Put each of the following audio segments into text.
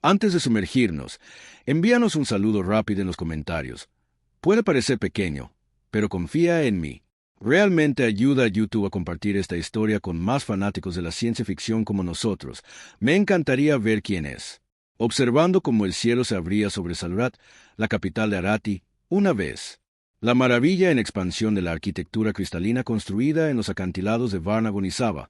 Antes de sumergirnos, envíanos un saludo rápido en los comentarios. Puede parecer pequeño, pero confía en mí. Realmente ayuda a YouTube a compartir esta historia con más fanáticos de la ciencia ficción como nosotros. Me encantaría ver quién es. Observando cómo el cielo se abría sobre Salurat, la capital de Arati, una vez. La maravilla en expansión de la arquitectura cristalina construida en los acantilados de Varna agonizaba.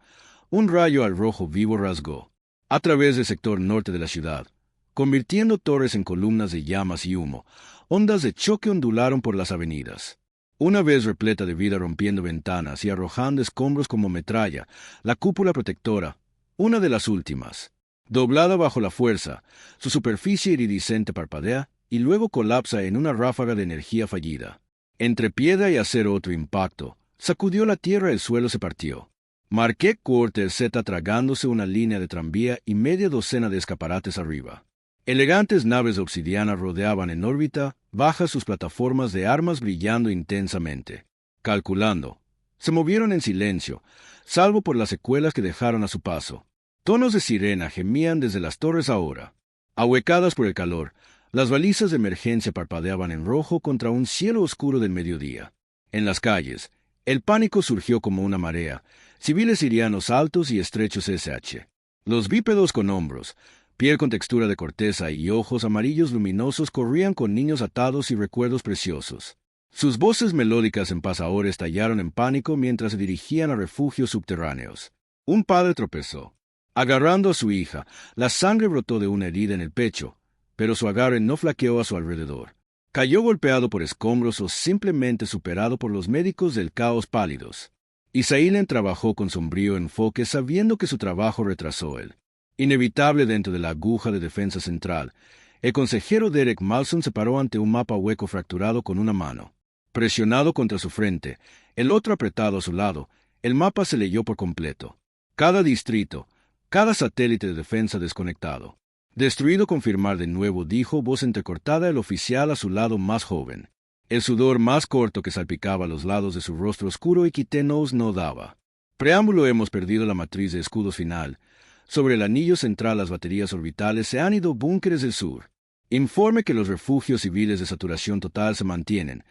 Un rayo al rojo vivo rasgó a través del sector norte de la ciudad, convirtiendo torres en columnas de llamas y humo. Ondas de choque ondularon por las avenidas. Una vez repleta de vida rompiendo ventanas y arrojando escombros como metralla, la cúpula protectora, una de las últimas, doblada bajo la fuerza, su superficie iridiscente parpadea y luego colapsa en una ráfaga de energía fallida. Entre piedra y acero otro impacto, sacudió la tierra y el suelo se partió. Marqué Quarter Z tragándose una línea de tranvía y media docena de escaparates arriba. Elegantes naves de obsidiana rodeaban en órbita, bajas sus plataformas de armas brillando intensamente. Calculando, se movieron en silencio, salvo por las secuelas que dejaron a su paso. Tonos de sirena gemían desde las torres ahora. Ahuecadas por el calor, las balizas de emergencia parpadeaban en rojo contra un cielo oscuro del mediodía. En las calles, el pánico surgió como una marea, civiles sirianos altos y estrechos SH. Los bípedos con hombros, piel con textura de corteza y ojos amarillos luminosos corrían con niños atados y recuerdos preciosos. Sus voces melódicas en pasadores estallaron en pánico mientras se dirigían a refugios subterráneos. Un padre tropezó. Agarrando a su hija, la sangre brotó de una herida en el pecho, pero su agarre no flaqueó a su alrededor. Cayó golpeado por escombros o simplemente superado por los médicos del caos pálidos. Isailen trabajó con sombrío enfoque sabiendo que su trabajo retrasó él. Inevitable dentro de la aguja de defensa central, el consejero Derek Malson se paró ante un mapa hueco fracturado con una mano. Presionado contra su frente, el otro apretado a su lado, el mapa se leyó por completo. Cada distrito, cada satélite de defensa desconectado. Destruido confirmar de nuevo, dijo voz entrecortada el oficial a su lado más joven. El sudor más corto que salpicaba a los lados de su rostro oscuro y quitenos no daba. Preámbulo: hemos perdido la matriz de escudos final. Sobre el anillo central las baterías orbitales se han ido búnkeres del sur. Informe que los refugios civiles de saturación total se mantienen.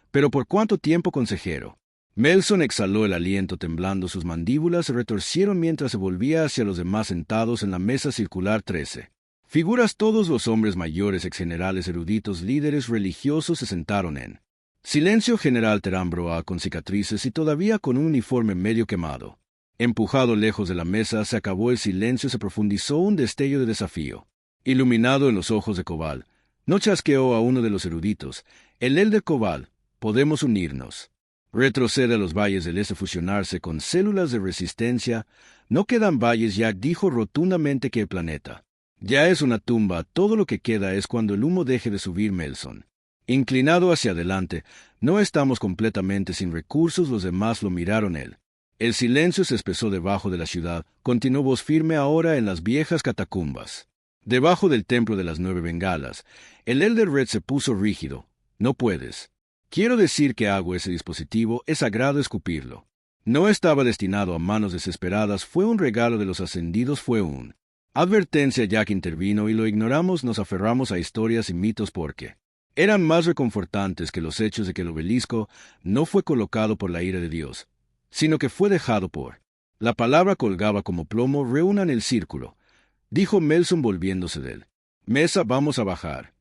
¿Pero por cuánto tiempo, consejero? Melson exhaló el aliento temblando, sus mandíbulas se retorcieron mientras se volvía hacia los demás sentados en la mesa circular 13. Figuras: todos los hombres mayores, exgenerales, eruditos, líderes religiosos se sentaron en silencio. General Terambroa con cicatrices y todavía con un uniforme medio quemado. Empujado lejos de la mesa, se acabó el silencio, se profundizó un destello de desafío. Iluminado en los ojos de Cobal, no chasqueó a uno de los eruditos. El Elder Cobal, podemos unirnos. Retrocede a los valles del este, fusionarse con células de resistencia. No quedan valles ya, dijo rotundamente que el planeta ya es una tumba, todo lo que queda es cuando el humo deje de subir. Melson, inclinado hacia adelante, no estamos completamente sin recursos. Los demás lo miraron él. El silencio se espesó debajo de la ciudad, continuó voz firme ahora en las viejas catacumbas. Debajo del templo de las 9 bengalas, el Elder Red se puso rígido. No puedes. Quiero decir que hago ese dispositivo, es sagrado escupirlo. No estaba destinado a manos desesperadas, fue un regalo de los ascendidos, fue un advertencia. Jack intervino y lo ignoramos, nos aferramos a historias y mitos porque eran más reconfortantes que los hechos de que el obelisco no fue colocado por la ira de Dios, sino que fue dejado por. La palabra colgaba como plomo. Reúnan el círculo, dijo Melson volviéndose de él. Mesa, vamos a bajar.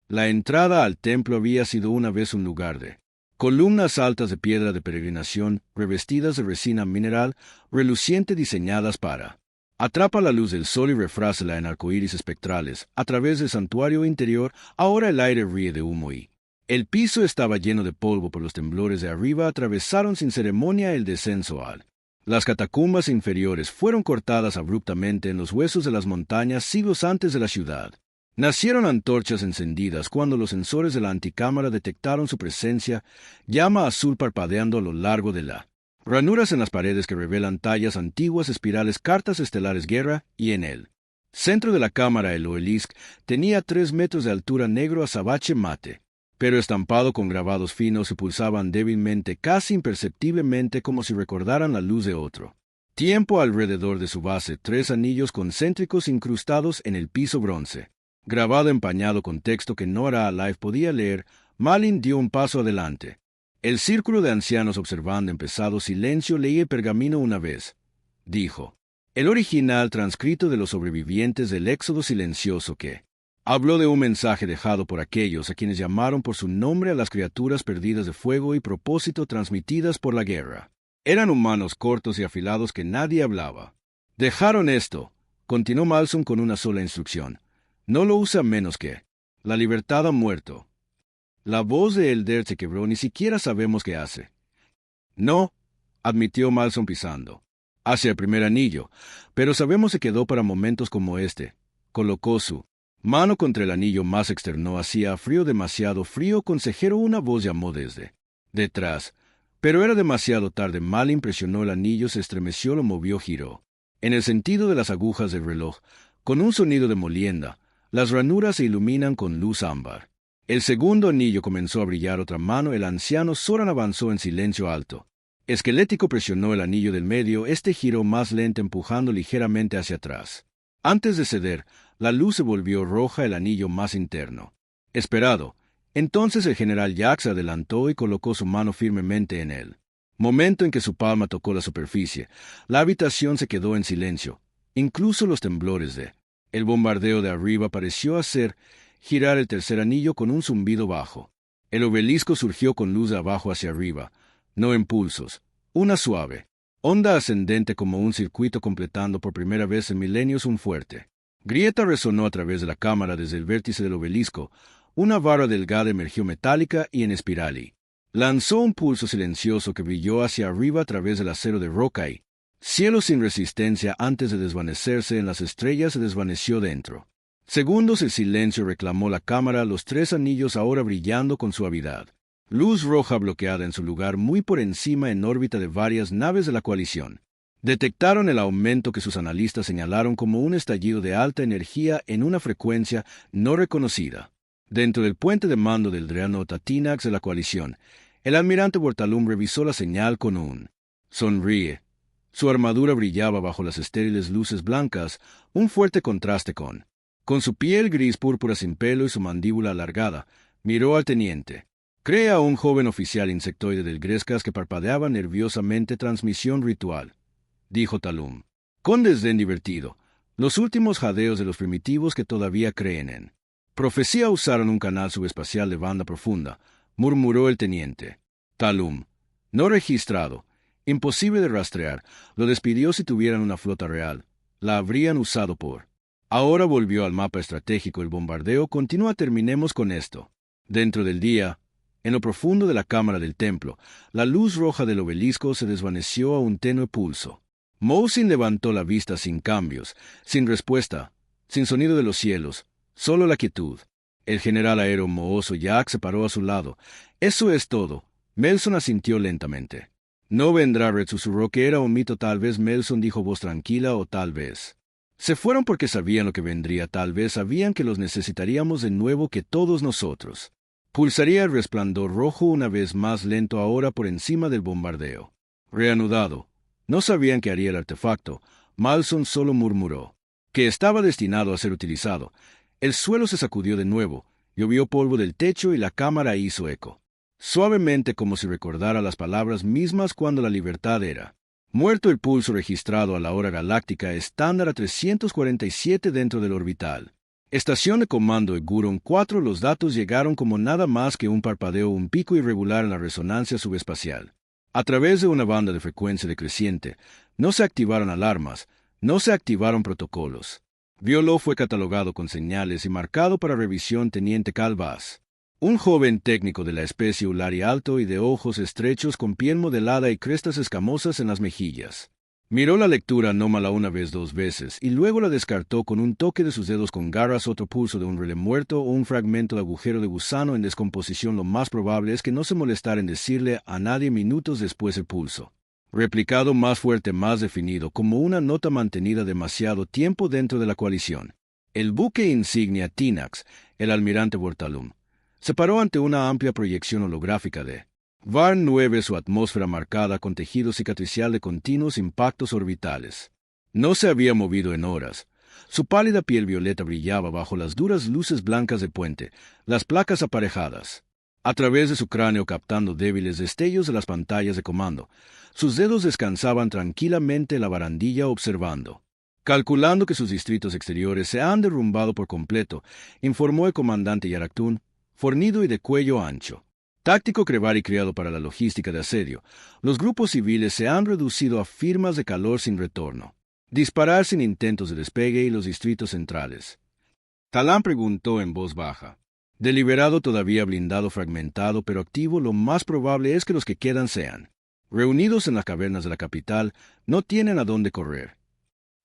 La entrada al templo había sido una vez un lugar de columnas altas de piedra de peregrinación, revestidas de resina mineral, reluciente, diseñadas para atrapa la luz del sol y refrásela en arcoíris espectrales. A través del santuario interior, ahora el aire ríe de humo y el piso estaba lleno de polvo por los temblores de arriba. Atravesaron sin ceremonia el descenso al. Las catacumbas inferiores fueron cortadas abruptamente en los huesos de las montañas siglos antes de la ciudad. Nacieron antorchas encendidas cuando los sensores de la anticámara detectaron su presencia, llama azul parpadeando a lo largo de la ranuras en las paredes que revelan tallas antiguas, espirales, cartas estelares, guerra, y en el centro de la cámara el obelisk tenía 3 metros de altura, negro azabache mate, pero estampado con grabados finos, se pulsaban débilmente, casi imperceptiblemente, como si recordaran la luz de otro Tiempo alrededor de su base, 3 anillos concéntricos incrustados en el piso bronce. Grabado empañado con texto que Nora Alive podía leer, Malin dio un paso adelante. El círculo de ancianos observando en pesado silencio leía el pergamino una vez. Dijo, el original transcrito de los sobrevivientes del éxodo silencioso que habló de un mensaje dejado por aquellos a quienes llamaron por su nombre a las criaturas perdidas de fuego y propósito transmitidas por la guerra. Eran humanos cortos y afilados que nadie hablaba. Dejaron esto, continuó Malsum con una sola instrucción. No lo usa menos que la libertad ha muerto. La voz de Elder se quebró, ni siquiera sabemos qué hace. No, admitió Malsum pisando hacia el primer anillo, pero sabemos se quedó para momentos como este. Colocó su mano contra el anillo más externo, hacía frío, demasiado frío. Consejero, una voz llamó desde detrás. Pero era demasiado tarde. Malin presionó el anillo, se estremeció, lo movió, giró. En el sentido de las agujas del reloj, con un sonido de molienda, las ranuras se iluminan con luz ámbar. El segundo anillo comenzó a brillar. Otra mano, el anciano Zoran avanzó en silencio alto. Esquelético presionó el anillo del medio, este giró más lento, empujando ligeramente hacia atrás. Antes de ceder, la luz se volvió roja, el anillo más interno. Esperado. Entonces el general Jack se adelantó y colocó su mano firmemente en él. Momento en que su palma tocó la superficie, la habitación se quedó en silencio. Incluso los temblores de el bombardeo de arriba pareció hacer girar el tercer anillo con un zumbido bajo. El obelisco surgió con luz de abajo hacia arriba, no impulsos, una suave onda ascendente como un circuito, completando por primera vez en milenios un fuerte grieta resonó a través de la cámara. Desde el vértice del obelisco, una vara delgada emergió, metálica y en espiral, y lanzó un pulso silencioso que brilló hacia arriba a través del acero de roca y cielo sin resistencia. Antes de desvanecerse en las estrellas, se desvaneció dentro. Segundos el silencio reclamó la cámara, los 3 anillos ahora brillando con suavidad. Luz roja bloqueada en su lugar, muy por encima en órbita de varias naves de la coalición. Detectaron el aumento que sus analistas señalaron como un estallido de alta energía en una frecuencia no reconocida. Dentro del puente de mando del Dreadnought Atinax de la coalición, el almirante Bortalum revisó la señal con un sonríe. Su armadura brillaba bajo las estériles luces blancas, un fuerte contraste con su piel gris púrpura sin pelo y su mandíbula alargada. Miró al teniente. Cree a un joven oficial insectoide del Grescas que parpadeaba nerviosamente. Transmisión ritual, dijo Talum, con desdén divertido. Los últimos jadeos de los primitivos que todavía creen en profecía. Usaron un canal subespacial de banda profunda, murmuró el teniente. Talum, no registrado, imposible de rastrear. Lo despidió. Si tuvieran una flota real, la habrían usado por. Ahora volvió al mapa estratégico. El bombardeo continúa. Terminemos con esto. Dentro del día, en lo profundo de la cámara del templo, la luz roja del obelisco se desvaneció a un tenue pulso. Mosin levantó la vista sin cambios, sin respuesta, sin sonido de los cielos, solo la quietud. El general aéreo mohoso Jack se paró a su lado. Eso es todo. Melson asintió lentamente. No vendrá, Red susurró que era un mito. Tal vez, Melson dijo voz tranquila, o tal vez se fueron porque sabían lo que vendría. Tal vez sabían que los necesitaríamos de nuevo, que todos nosotros. Pulsaría el resplandor rojo una vez más, lento ahora por encima del bombardeo. Reanudado. No sabían qué haría el artefacto. Malson solo murmuró que estaba destinado a ser utilizado. El suelo se sacudió de nuevo, llovió polvo del techo y la cámara hizo eco. Suavemente, como si recordara las palabras mismas cuando la libertad era muerto. El pulso registrado a la hora galáctica estándar a 347 dentro del orbital. Estación de comando Eguron 4. Los datos llegaron como nada más que un parpadeo, un pico irregular en la resonancia subespacial. A través de una banda de frecuencia decreciente, no se activaron alarmas, no se activaron protocolos. Violo fue catalogado con señales y marcado para revisión. Teniente Calvas, un joven técnico de la especie Ulari, alto y de ojos estrechos, con piel modelada y crestas escamosas en las mejillas. Miró la lectura anómala una vez, 2 veces, y luego la descartó con un toque de sus dedos con garras. Otro pulso de un relé muerto o un fragmento de agujero de gusano en descomposición. Lo más probable es que no se molestara en decirle a nadie minutos después el pulso. Replicado más fuerte, más definido, como una nota mantenida demasiado tiempo dentro de la coalición. El buque insignia Tinax, el almirante Bortalum, se paró ante una amplia proyección holográfica de VARN 9, su atmósfera marcada con tejido cicatricial de continuos impactos orbitales. No se había movido en horas. Su pálida piel violeta brillaba bajo las duras luces blancas de puente, las placas aparejadas. A través de su cráneo captando débiles destellos de las pantallas de comando, sus dedos descansaban tranquilamente en la barandilla observando. Calculando que sus distritos exteriores se han derrumbado por completo, informó el comandante Yaraktun, fornido y de cuello ancho. Táctico Crevari criado para la logística de asedio, los grupos civiles se han reducido a firmas de calor sin retorno. Disparar sin intentos de despegue y los distritos centrales. Talán preguntó en voz baja. Deliberado todavía blindado fragmentado pero activo, lo más probable es que los que quedan sean. Reunidos en las cavernas de la capital, no tienen a dónde correr.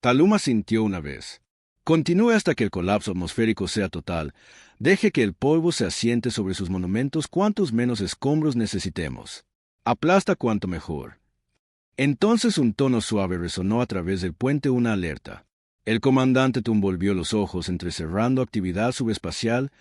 Talum asintió una vez. Continúe hasta que el colapso atmosférico sea total. Deje que el polvo se asiente sobre sus monumentos cuantos menos escombros necesitemos. Aplasta cuanto mejor. Entonces un tono suave resonó a través del puente una alerta. El comandante Tum volvió los ojos entrecerrando actividad subespacial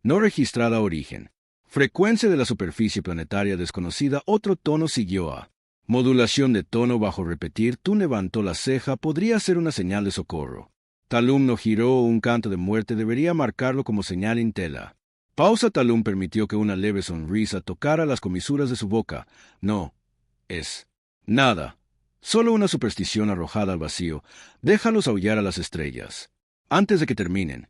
no registrada a origen. Frecuencia de la superficie planetaria desconocida. Otro tono siguió a. Modulación de tono bajo repetir. Tum levantó la ceja. Podría ser una señal de socorro. Talum no giró. Un canto de muerte debería marcarlo como señal Intela. Pausa. Talum permitió que una leve sonrisa tocara las comisuras de su boca. No. Es. Nada. Solo una superstición arrojada al vacío. Déjalos aullar a las estrellas. Antes de que terminen.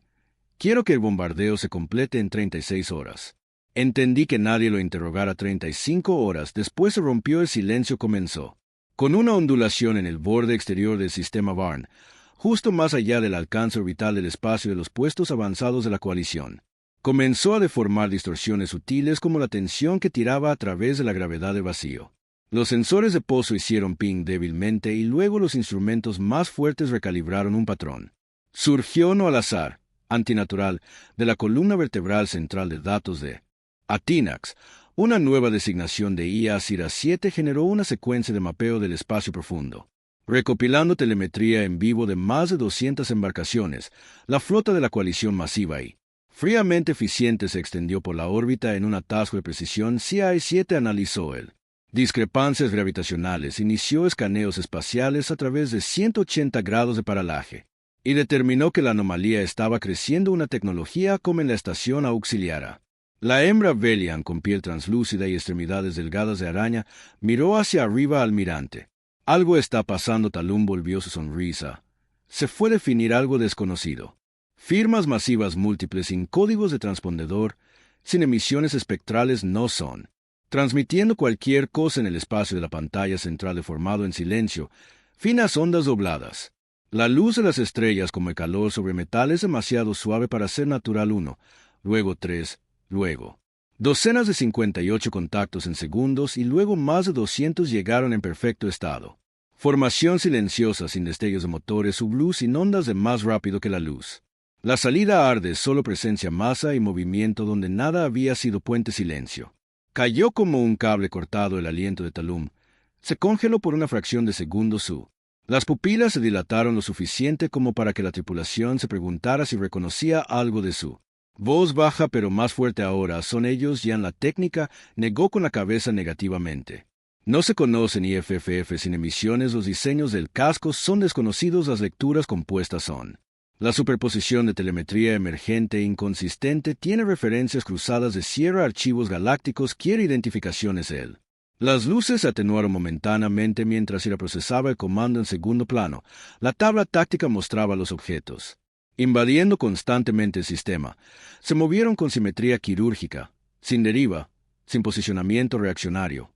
Quiero que el bombardeo se complete en 36 horas. Entendí que nadie lo interrogara 35 horas. Después se rompió el silencio. Comenzó. Con una ondulación en el borde exterior del sistema VARN, justo más allá del alcance orbital del espacio de los puestos avanzados de la coalición. Comenzó a deformar distorsiones sutiles como la tensión que tiraba a través de la gravedad del vacío. Los sensores de pozo hicieron ping débilmente y luego los instrumentos más fuertes recalibraron un patrón. Surgió no al azar, antinatural, de la columna vertebral central de datos de Atinax. Una nueva designación de IA-Sira 7 generó una secuencia de mapeo del espacio profundo. Recopilando telemetría en vivo de más de 200 embarcaciones, la flota de la coalición masiva y fríamente eficiente se extendió por la órbita en un atasco de precisión. CI-7 analizó el discrepancias gravitacionales, inició escaneos espaciales a través de 180 grados de paralaje, y determinó que la anomalía estaba creciendo una tecnología como en la estación auxiliar. La hembra Velian, con piel translúcida y extremidades delgadas de araña, miró hacia arriba al almirante. Algo está pasando. Talum volvió su sonrisa. Se fue a definir algo desconocido. Firmas masivas múltiples sin códigos de transpondedor, sin emisiones espectrales no son. Transmitiendo cualquier cosa en el espacio de la pantalla central deformado en silencio, finas ondas dobladas. La luz de las estrellas como el calor sobre metal es demasiado suave para ser natural. 1, luego 3, luego. Docenas de 58 contactos en segundos y luego más de 200 llegaron en perfecto estado. Formación silenciosa sin destellos de motores, subluz sin ondas de más rápido que la luz. La salida arde, solo presencia masa y movimiento donde nada había sido puente silencio. Cayó como un cable cortado el aliento de Talum. Se congeló por una fracción de segundo. Las pupilas se dilataron lo suficiente como para que la tripulación se preguntara si reconocía algo de su voz baja pero más fuerte ahora. Son ellos ya en la técnica, negó con la cabeza negativamente. No se conocen IFFF sin emisiones, los diseños del casco son desconocidos, las lecturas compuestas son. La superposición de telemetría emergente e inconsistente tiene referencias cruzadas de cierra archivos galácticos, quiere identificaciones él. Las luces se atenuaron momentáneamente mientras Ira procesaba el comando en segundo plano. La tabla táctica mostraba los objetos. Invadiendo constantemente el sistema, se movieron con simetría quirúrgica, sin deriva, sin posicionamiento reaccionario.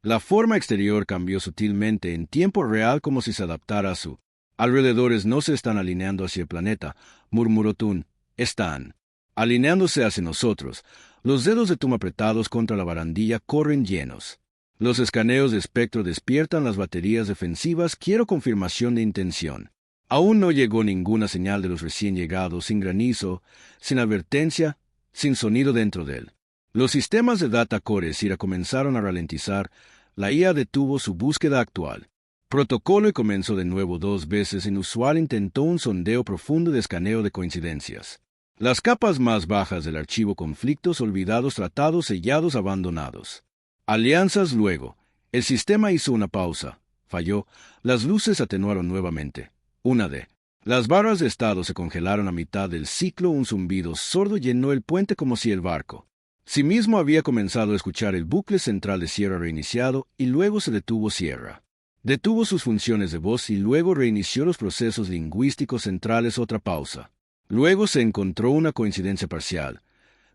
La forma exterior cambió sutilmente en tiempo real como si se adaptara a su alrededores. No se están alineando hacia el planeta, murmuró Tun. Están alineándose hacia nosotros. Los dedos de Tum apretados contra la barandilla corren llenos. Los escaneos de espectro despiertan las baterías defensivas. Quiero confirmación de intención. Aún no llegó ninguna señal de los recién llegados, sin granizo, sin advertencia, sin sonido dentro de él. Los sistemas de data core Sira comenzaron a ralentizar. La IA detuvo su búsqueda actual. Protocolo y comenzó de nuevo 2 veces. Inusual intentó un sondeo profundo de escaneo de coincidencias. Las capas más bajas del archivo, conflictos olvidados, tratados sellados, abandonados. Alianzas luego. El sistema hizo una pausa. Falló. Las luces atenuaron nuevamente. Una D. Las barras de estado se congelaron a mitad del ciclo. Un zumbido sordo llenó el puente como si el barco sí mismo había comenzado a escuchar el bucle central de Sierra reiniciado y luego se detuvo Sierra. Detuvo sus funciones de voz y luego reinició los procesos lingüísticos centrales. Otra pausa. Luego se encontró una coincidencia parcial.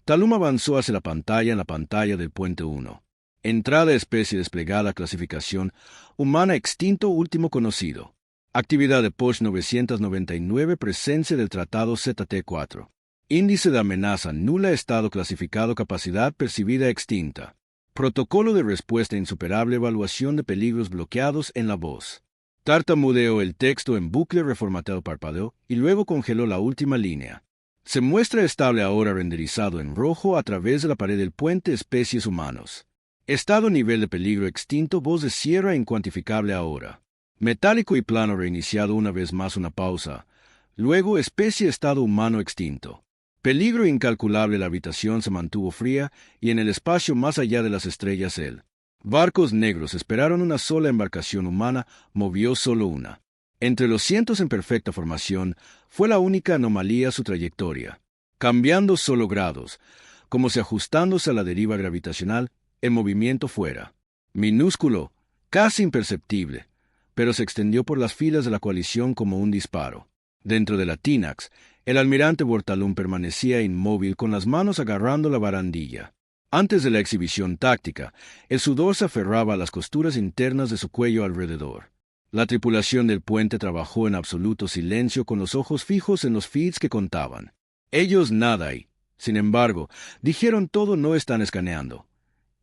Talum avanzó hacia la pantalla en la pantalla del puente 1. Entrada especie desplegada clasificación humana extinto último conocido. Actividad de POSH 999 presencia del tratado ZT4. Índice de amenaza nula estado clasificado capacidad percibida extinta. Protocolo de respuesta insuperable evaluación de peligros bloqueados en la voz. Tartamudeó el texto en bucle reformatado parpadeó y luego congeló la última línea. Se muestra estable ahora renderizado en rojo a través de la pared del puente especies humanos. Estado nivel de peligro extinto voz de Sierra incuantificable ahora. Metálico y plano reiniciado una vez más una pausa. Luego especie estado humano extinto. Peligro incalculable la habitación se mantuvo fría y en el espacio más allá de las estrellas él. Barcos negros esperaron una sola embarcación humana, movió solo una. Entre los cientos en perfecta formación, fue la única anomalía su trayectoria. Cambiando solo grados, como si ajustándose a la deriva gravitacional, el movimiento fuera. Minúsculo, casi imperceptible, pero se extendió por las filas de la coalición como un disparo. Dentro de la Tinax, el almirante Bortalum permanecía inmóvil con las manos agarrando la barandilla. Antes de la exhibición táctica, el sudor se aferraba a las costuras internas de su cuello alrededor. La tripulación del puente trabajó en absoluto silencio con los ojos fijos en los feeds que contaban. Ellos nada y, sin embargo, dijeron todo no están escaneando.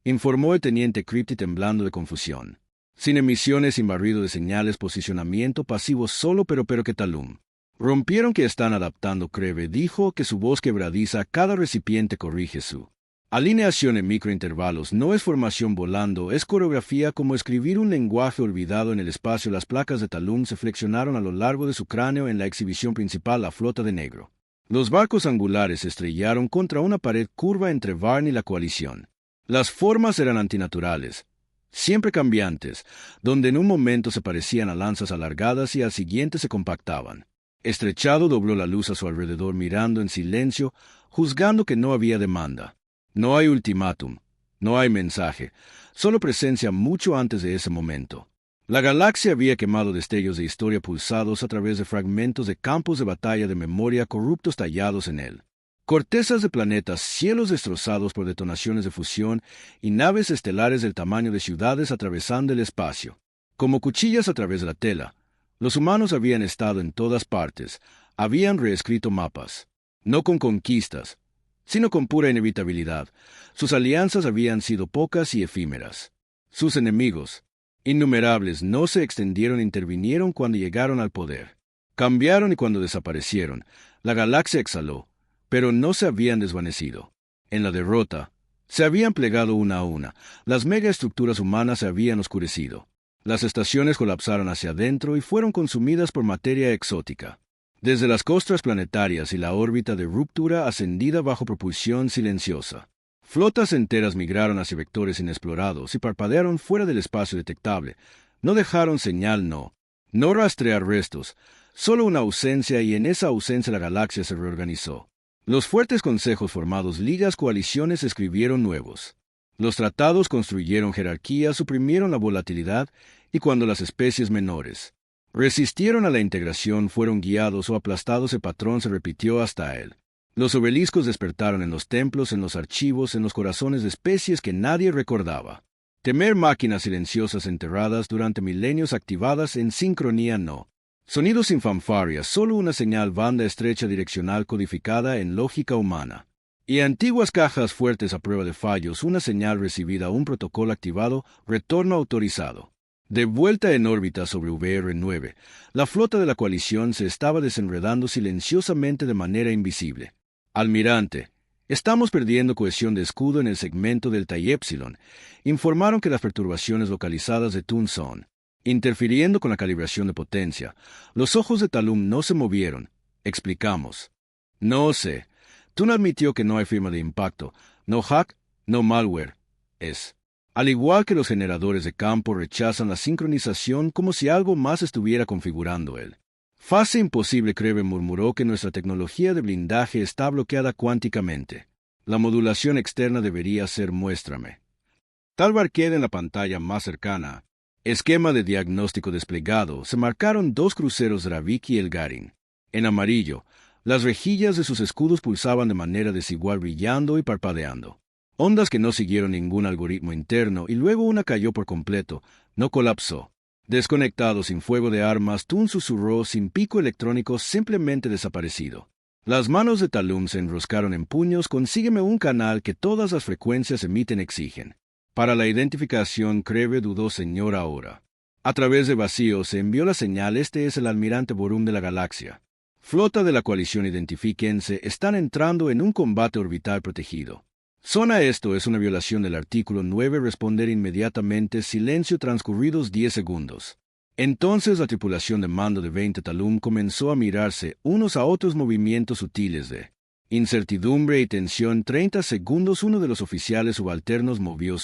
Informó el teniente Crypti temblando de confusión. Sin emisiones, sin barrido de señales, posicionamiento pasivo solo pero que Talum. Rompieron que están adaptando Creve dijo que su voz quebradiza cada recipiente corrige su alineación en microintervalos no es formación volando, es coreografía como escribir un lenguaje olvidado en el espacio. Las placas de Talum se flexionaron a lo largo de su cráneo en la exhibición principal la flota de negro. Los barcos angulares se estrellaron contra una pared curva entre Varn y la coalición. Las formas eran antinaturales, siempre cambiantes, donde en un momento se parecían a lanzas alargadas y al siguiente se compactaban. Estrechado dobló la luz a su alrededor mirando en silencio, juzgando que no había demanda. No hay ultimátum, no hay mensaje, solo presencia mucho antes de ese momento. La galaxia había quemado destellos de historia pulsados a través de fragmentos de campos de batalla de memoria corruptos tallados en él. Cortezas de planetas, cielos destrozados por detonaciones de fusión y naves estelares del tamaño de ciudades atravesando el espacio. Como cuchillas a través de la tela, los humanos habían estado en todas partes, habían reescrito mapas, no con conquistas, sino con pura inevitabilidad. Sus alianzas habían sido pocas y efímeras. Sus enemigos, innumerables, no se extendieron e intervinieron cuando llegaron al poder. Cambiaron y cuando desaparecieron, la galaxia exhaló, pero no se habían desvanecido. En la derrota, se habían plegado una a una, las megaestructuras humanas se habían oscurecido. Las estaciones colapsaron hacia adentro y fueron consumidas por materia exótica. Desde las costras planetarias y la órbita de ruptura ascendida bajo propulsión silenciosa. Flotas enteras migraron hacia vectores inexplorados y parpadearon fuera del espacio detectable. No dejaron señal, no rastrear restos, solo una ausencia y en esa ausencia la galaxia se reorganizó. Los fuertes consejos formados ligas coaliciones escribieron nuevos. Los tratados construyeron jerarquías, suprimieron la volatilidad y cuando las especies menores resistieron a la integración fueron guiados o aplastados el patrón se repitió hasta él. Los obeliscos despertaron en los templos, en los archivos, en los corazones de especies que nadie recordaba. Temer máquinas silenciosas enterradas durante milenios activadas en sincronía no. Sonidos sin fanfarrias, solo una señal banda estrecha direccional codificada en lógica humana. Y antiguas cajas fuertes a prueba de fallos, una señal recibida, un protocolo activado, retorno autorizado. De vuelta en órbita sobre VR-9, la flota de la coalición se estaba desenredando silenciosamente de manera invisible. Almirante, estamos perdiendo cohesión de escudo en el segmento Delta y Epsilon. Informaron que las perturbaciones localizadas de Tun son interfiriendo con la calibración de potencia. Los ojos de Talum no se movieron. Explicamos. No sé. Tun admitió que no hay firma de impacto, no hack, no malware. Es Al igual que los generadores de campo rechazan la sincronización como si algo más estuviera configurando él. Fase imposible, Creve murmuró que nuestra tecnología de blindaje está bloqueada cuánticamente. La modulación externa debería ser muéstrame. Tal queda en la pantalla más cercana. Esquema de diagnóstico desplegado. Se marcaron 2 cruceros Ravik y Elgarin. En amarillo, las rejillas de sus escudos pulsaban de manera desigual, brillando y parpadeando. Ondas que no siguieron ningún algoritmo interno, y luego una cayó por completo. No colapsó. Desconectado, sin fuego de armas, Tun susurró, sin pico electrónico, simplemente desaparecido. Las manos de Talum se enroscaron en puños. Consígueme un canal que todas las frecuencias emiten exigen. Para la identificación, Creve dudó, señor, ahora. A través de vacío se envió la señal. Este es el almirante Borum de la galaxia. Flota de la coalición, identifíquense, están entrando en un combate orbital protegido. Zona, esto es una violación del artículo 9. Responder inmediatamente. Silencio. Transcurridos 10 segundos. Entonces la tripulación de mando de 20 Talum comenzó a mirarse unos a otros. Movimientos sutiles de incertidumbre y tensión. 30 segundos. Uno de los oficiales subalternos movió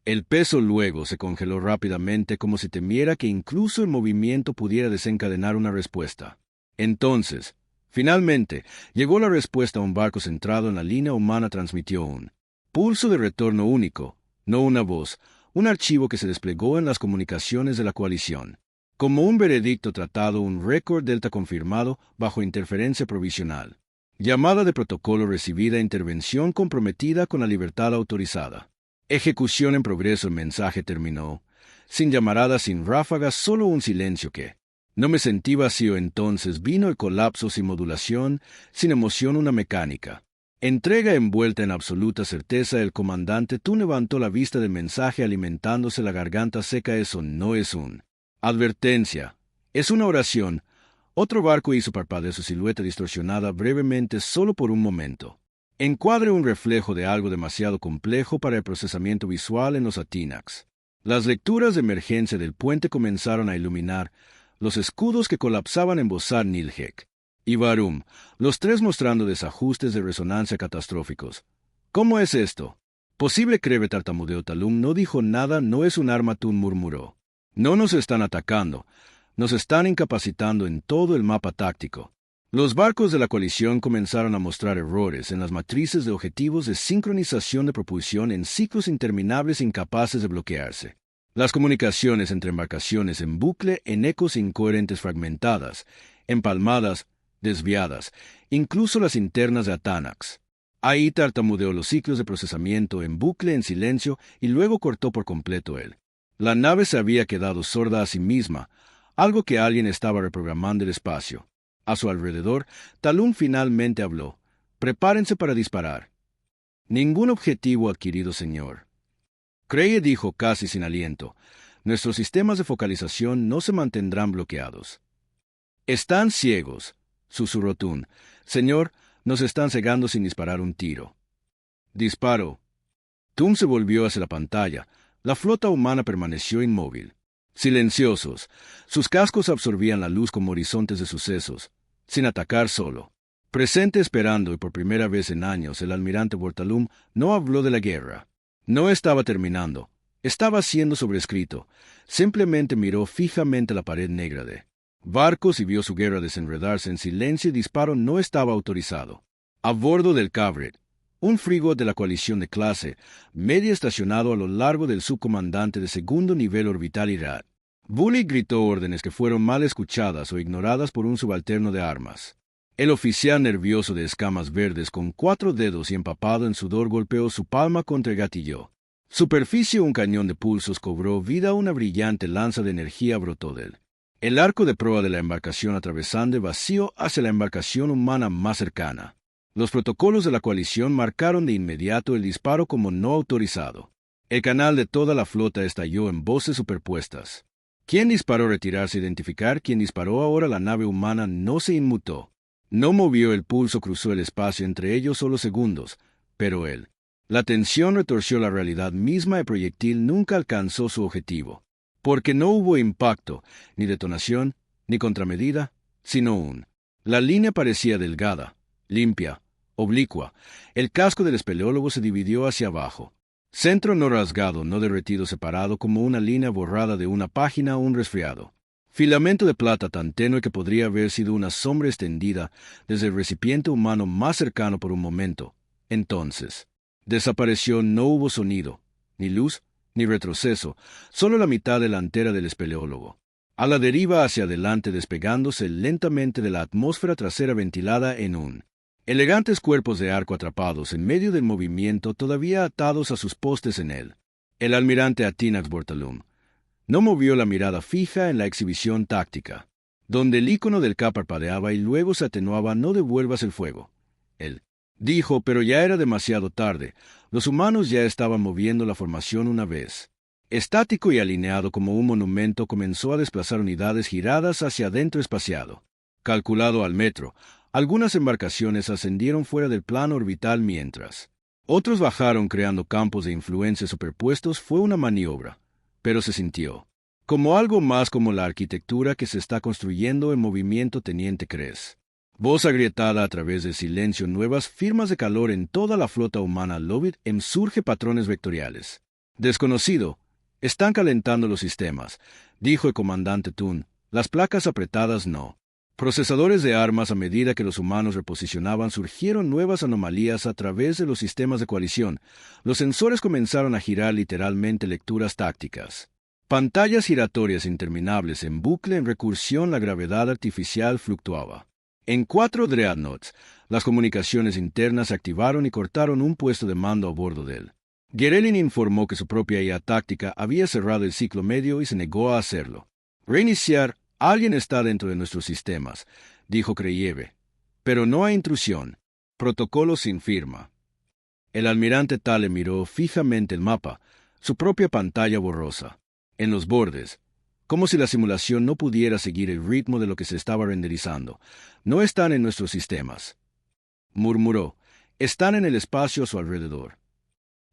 el peso, luego se congeló rápidamente, como si temiera que incluso el movimiento pudiera desencadenar una respuesta. Entonces, finalmente, llegó la respuesta. Un barco centrado en la línea humana transmitió un pulso de retorno único, no una voz, un archivo que se desplegó en las comunicaciones de la coalición. Como un veredicto tratado, un récord Delta confirmado bajo interferencia provisional. Llamada de protocolo recibida. Intervención comprometida con la libertad autorizada. Ejecución en progreso. El mensaje terminó. Sin llamaradas, sin ráfagas, solo un silencio que no me sentí vacío. Entonces vino el colapso, sin modulación, sin emoción, una mecánica. Entrega envuelta en absoluta certeza. El comandante Tun levantó la vista del mensaje, alimentándose la garganta seca. Eso no es una advertencia. Es una oración. Otro barco hizo parpadear su silueta distorsionada brevemente, solo por un momento. Encuadre, un reflejo de algo demasiado complejo para el procesamiento visual en los Atinax. Las lecturas de emergencia del puente comenzaron a iluminar los escudos que colapsaban en Bosar, Nilhek y Varum, los tres mostrando desajustes de resonancia catastróficos. ¿Cómo es esto posible? Creve tartamudeó. Talum no dijo nada. No es un arma, Tun murmuró. No nos están atacando. Nos están incapacitando en todo el mapa táctico. Los barcos de la coalición comenzaron a mostrar errores en las matrices de objetivos de sincronización de propulsión en ciclos interminables incapaces de bloquearse. Las comunicaciones entre embarcaciones en bucle, en ecos incoherentes, fragmentadas, empalmadas, desviadas, incluso las internas de Atanax. Ahí tartamudeó los ciclos de procesamiento en bucle, en silencio, y luego cortó por completo él. La nave se había quedado sorda a sí misma, algo que alguien estaba reprogramando el espacio. A su alrededor, Talum finalmente habló. Prepárense para disparar. Ningún objetivo adquirido, señor. Creye dijo casi sin aliento. Nuestros sistemas de focalización no se mantendrán bloqueados. Están ciegos, susurró Tun. Señor, nos están cegando sin disparar un tiro. Disparo. Tun se volvió hacia la pantalla. La flota humana permaneció inmóvil. Silenciosos, sus cascos absorbían la luz como horizontes de sucesos, sin atacar, solo. Presente, esperando, y por primera vez en años, el almirante Bortalum no habló de la guerra. No estaba terminando, estaba siendo sobrescrito. Simplemente miró fijamente la pared negra de barcos y vio su guerra desenredarse en silencio. Y disparo no estaba autorizado. A bordo del Cabret, un frigate de la coalición de clase media estacionado a lo largo del subcomandante de segundo nivel orbital Irad. Bully gritó órdenes que fueron mal escuchadas o ignoradas por un subalterno de armas. El oficial, nervioso de escamas verdes con 4 dedos y empapado en sudor, golpeó su palma contra el gatillo. Superficie, un cañón de pulsos cobró vida. Una brillante lanza de energía brotó de él. El arco de proa de la embarcación, atravesando el vacío hacia la embarcación humana más cercana. Los protocolos de la coalición marcaron de inmediato el disparo como no autorizado. El canal de toda la flota estalló en voces superpuestas. ¿Quién disparó? Retirarse. Identificar quién disparó. Ahora la nave humana no se inmutó. No movió el pulso, cruzó el espacio entre ellos solo segundos, pero él. La tensión retorció la realidad misma. El proyectil nunca alcanzó su objetivo. Porque no hubo impacto, ni detonación, ni contramedida, sino un. La línea parecía delgada, limpia, oblicua. El casco del espeleólogo se dividió hacia abajo. Centro no rasgado, no derretido, separado como una línea borrada de una página o un resfriado. Filamento de plata tan tenue que podría haber sido una sombra extendida desde el recipiente humano más cercano por un momento. Entonces, desapareció, no hubo sonido, ni luz, ni retroceso, solo la mitad delantera del espeleólogo. A la deriva hacia adelante, despegándose lentamente de la atmósfera trasera ventilada en un elegantes cuerpos de arco atrapados en medio del movimiento, todavía atados a sus postes en él. El almirante Atinax Bortalum no movió la mirada fija en la exhibición táctica, donde el icono del K parpadeaba y luego se atenuaba. No devuelvas el fuego. Él dijo, pero ya era demasiado tarde. Los humanos ya estaban moviendo la formación una vez. Estático y alineado como un monumento, comenzó a desplazar unidades giradas hacia adentro espaciado. Calculado al metro, algunas embarcaciones ascendieron fuera del plano orbital mientras otros bajaron creando campos de influencia superpuestos. Fue una maniobra, pero se sintió como algo más como la arquitectura que se está construyendo en movimiento. Teniente Cres, voz agrietada a través del silencio, nuevas firmas de calor en toda la flota humana. Lovit surge patrones vectoriales. Desconocido, están calentando los sistemas, dijo el comandante Tun. Las placas apretadas no. Procesadores de armas. A medida que los humanos reposicionaban, surgieron nuevas anomalías a través de los sistemas de coalición. Los sensores comenzaron a girar, literalmente lecturas tácticas. Pantallas giratorias interminables en bucle en recursión. La gravedad artificial fluctuaba. En 4 dreadnoughts, las comunicaciones internas se activaron y cortaron un puesto de mando a bordo de él. Gerelin informó que su propia IA táctica había cerrado el ciclo medio y se negó a hacerlo. Reiniciar. Alguien está dentro de nuestros sistemas, dijo Kreyeve. Pero no hay intrusión. Protocolo sin firma. El almirante Tale miró fijamente el mapa, su propia pantalla borrosa. En los bordes, como si la simulación no pudiera seguir el ritmo de lo que se estaba renderizando. No están en nuestros sistemas, murmuró. Están en el espacio a su alrededor.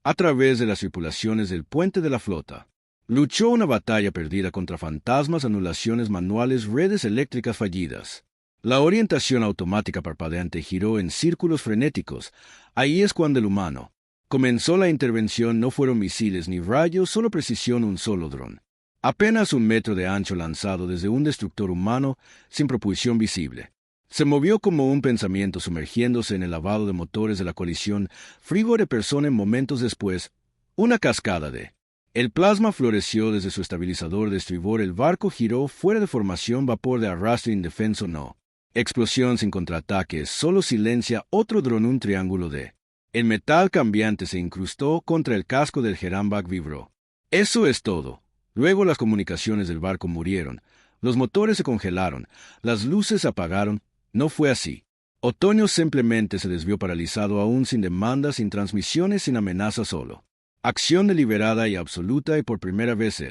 A través de las tripulaciones del puente de la flota. Luchó una batalla perdida contra fantasmas, anulaciones manuales, redes eléctricas fallidas. La orientación automática parpadeante giró en círculos frenéticos. Ahí es cuando el humano comenzó la intervención. No fueron misiles ni rayos, solo precisión, un solo dron. Apenas 1 metro de ancho, lanzado desde un destructor humano, sin propulsión visible. Se movió como un pensamiento, sumergiéndose en el lavado de motores de la colisión. Frigo de persona. En momentos después, una cascada de el plasma floreció desde su estabilizador de estribor. El barco giró fuera de formación, vapor de arrastre indefenso. No. Explosión sin contraataque, solo silencia. Otro dron, un triángulo de el metal cambiante se incrustó contra el casco del Herambach. Vibró. Eso es todo. Luego las comunicaciones del barco murieron. Los motores se congelaron. Las luces se apagaron. No fue así. Otoño simplemente se desvió paralizado, aún sin demandas, sin transmisiones, sin amenaza, solo acción deliberada y absoluta. Y por primera vez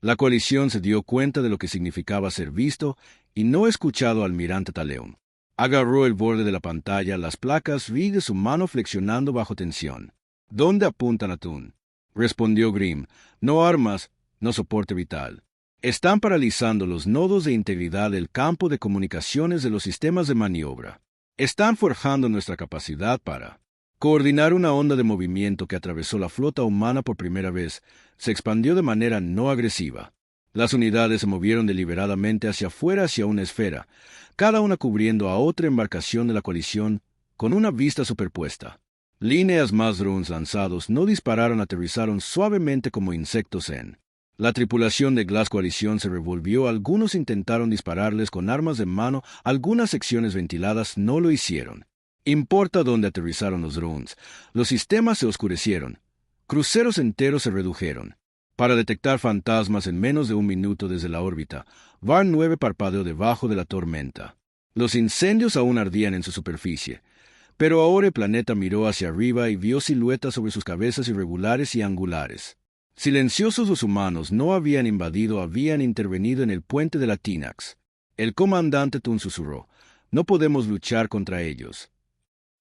la coalición se dio cuenta de lo que significaba ser visto y no escuchado. Almirante Taleum agarró el borde de la pantalla. Las placas vi de su mano flexionando bajo tensión. ¿Dónde apuntan, Atún? Respondió Grimm. No armas, no soporte vital. Están paralizando los nodos de integridad del campo de comunicaciones de los sistemas de maniobra. Están forjando nuestra capacidad para coordinar una onda de movimiento que atravesó la flota humana por primera vez. Se expandió de manera no agresiva. Las unidades se movieron deliberadamente hacia afuera, hacia una esfera, cada una cubriendo a otra embarcación de la coalición con una vista superpuesta. Líneas más drones lanzados no dispararon, aterrizaron suavemente como insectos en la tripulación de Glass. Coalición se revolvió. Algunos intentaron dispararles con armas de mano, algunas secciones ventiladas no lo hicieron. Importa dónde aterrizaron los drones. Los sistemas se oscurecieron. Cruceros enteros se redujeron. Para detectar fantasmas en menos de 1 minuto desde la órbita, VAR 9 parpadeó debajo de la tormenta. Los incendios aún ardían en su superficie. Pero ahora el planeta miró hacia arriba y vio siluetas sobre sus cabezas irregulares y angulares. Silenciosos, los humanos no habían invadido, habían intervenido en el puente de la Tinax. El comandante Tun susurró. No podemos luchar contra ellos.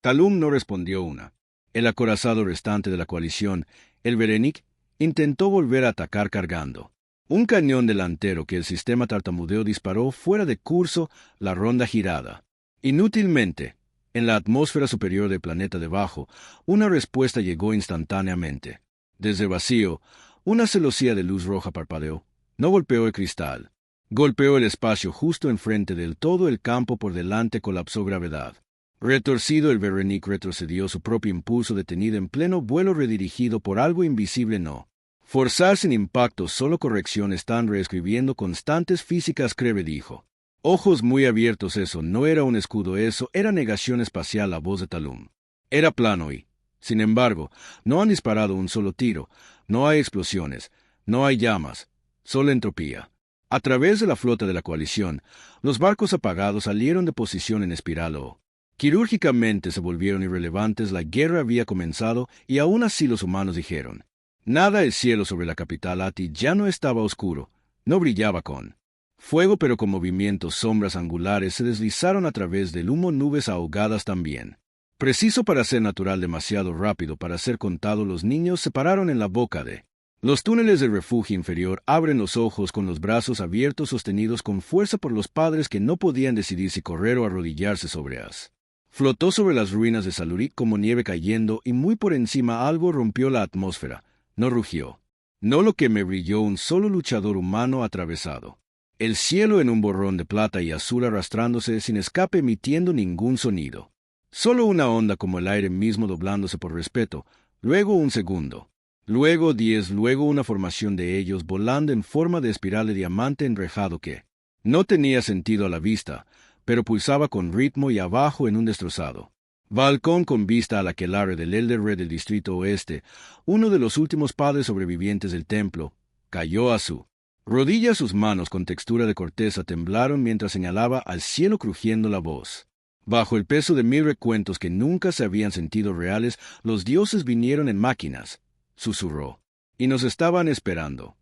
Talum no respondió una. El acorazado restante de la coalición, el Berenik, intentó volver a atacar cargando un cañón delantero que el sistema tartamudeó. Disparó fuera de curso la ronda girada. Inútilmente. En la atmósfera superior del planeta debajo, una respuesta llegó instantáneamente. Desde el vacío, una celosía de luz roja parpadeó. No golpeó el cristal. Golpeó el espacio justo enfrente del todo el campo por delante colapsó gravedad. Retorcido el Verenic retrocedió su propio impulso detenido en pleno vuelo redirigido por algo invisible no. Forzar sin impacto solo corrección están reescribiendo constantes físicas Krebe dijo. Ojos muy abiertos eso no era un escudo eso era negación espacial la voz de Talum. Era plano y, sin embargo, no han disparado un solo tiro, no hay explosiones, no hay llamas, solo entropía. A través de la flota de la coalición, los barcos apagados salieron de posición en espiral o quirúrgicamente se volvieron irrelevantes, la guerra había comenzado y aún así los humanos dijeron. Nada el cielo sobre la capital Ati ya no estaba oscuro, no brillaba con fuego pero con movimientos sombras angulares se deslizaron a través del humo nubes ahogadas también. Preciso para ser natural demasiado rápido para ser contado los niños se pararon en la boca de los túneles del refugio inferior abren los ojos con los brazos abiertos sostenidos con fuerza por los padres que no podían decidir si correr o arrodillarse sobre as. Flotó sobre las ruinas de Salurik como nieve cayendo y muy por encima algo rompió la atmósfera. No rugió. No lo que me brilló un solo luchador humano atravesado. El cielo en un borrón de plata y azul arrastrándose sin escape emitiendo ningún sonido. Solo una onda como el aire mismo doblándose por respeto, luego un segundo. Luego 10, luego una formación de ellos volando en forma de espiral de diamante enrejado que no tenía sentido a la vista, pero pulsaba con ritmo y abajo en un destrozado balcón con vista al aquelarre del Elder Red del Distrito Oeste, uno de los últimos padres sobrevivientes del templo, cayó a su rodilla. Sus manos con textura de corteza temblaron mientras señalaba al cielo crujiendo la voz. Bajo el peso de 1000 recuentos que nunca se habían sentido reales, los dioses vinieron en máquinas, susurró, y nos estaban esperando.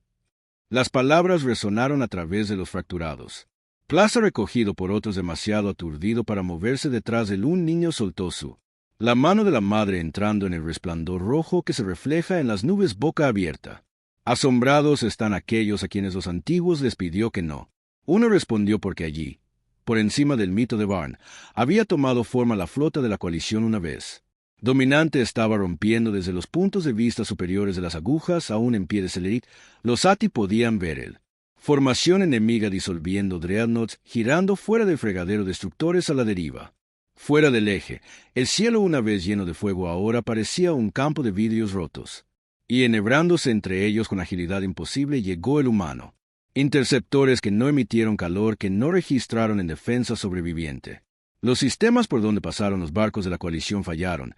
Las palabras resonaron a través de los fracturados. Plaza recogido por otros demasiado aturdido para moverse detrás de él un niño soltó la mano de la madre entrando en el resplandor rojo que se refleja en las nubes boca abierta. Asombrados están aquellos a quienes los antiguos les pidió que no. Uno respondió porque allí, por encima del mito de Barn, había tomado forma la flota de la coalición una vez. Dominante estaba rompiendo desde los puntos de vista superiores de las agujas, aún en pie de Celerit, los Ati podían ver el formación enemiga disolviendo dreadnoughts, girando fuera del fregadero destructores a la deriva. Fuera del eje, el cielo una vez lleno de fuego ahora parecía un campo de vidrios rotos. Y enhebrándose entre ellos con agilidad imposible llegó el humano. Interceptores que no emitieron calor, que no registraron en defensa sobreviviente. Los sistemas por donde pasaron los barcos de la coalición fallaron.